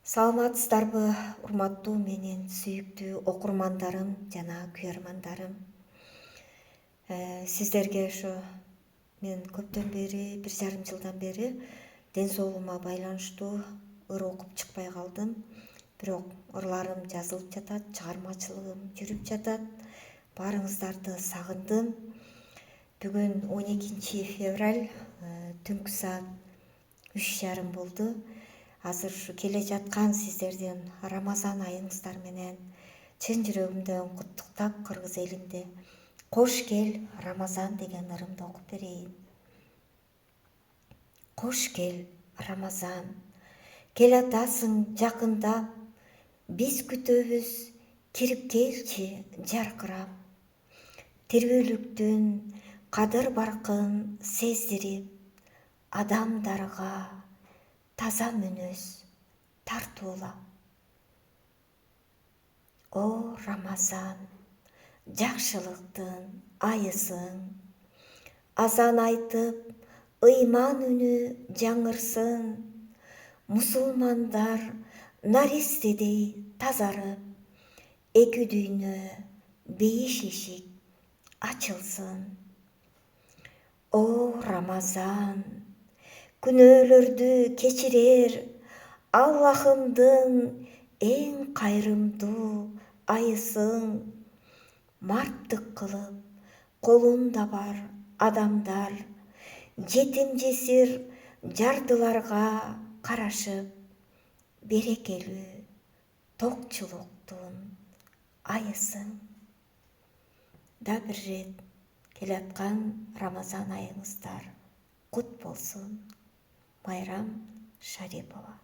Саламатсыздарбы, урматтуу менин сүйүктүү окурмандарым жана күйөрмандарым. Сиздерге ошо мен көптөн бери, 1,5 жылдан бери ден соолугума байланыштуу ыр окуп чыкпай калдым. Бирок ырларым жазылып жатат, чыгармачылыгым жүрүп жатат. Баарыңыздарды сагындым. Бүгүн 12 февраль, түнкү саат 3:30 болду. Азыр ушу келе жаткан сиздердин Рамазан айыңыздар менен чын жүрөгүмдөн куттуктап кыргыз элимде кош кел Рамазан деген ырымды окуп берейин. Кош кел Рамазан, келатасың жакындап, биз күтөбүз, кирип келчи жаркырап. Тирүүлүктүн кадыр баркын сездирип, адамдарга таза мүнөз тартуулап. О Рамазан, жакшылыктын айысың, азан айтып, ыйман үнү жаңырсын, мусулмандар наристедей тазарып, эки дүйнө бейиш ишик ачылсын. О Рамазан, күнөөлөрдү кечирер Аллахымдын эң кайрымдуу айысың. Марттык кылып колунда бар адамдар, жетим жесир жардыларга карашып, берекелүү токчулуктун айысың. Да бир рет келаткан Рамазан айыңыздар кут болсун. Майрам Шарипова.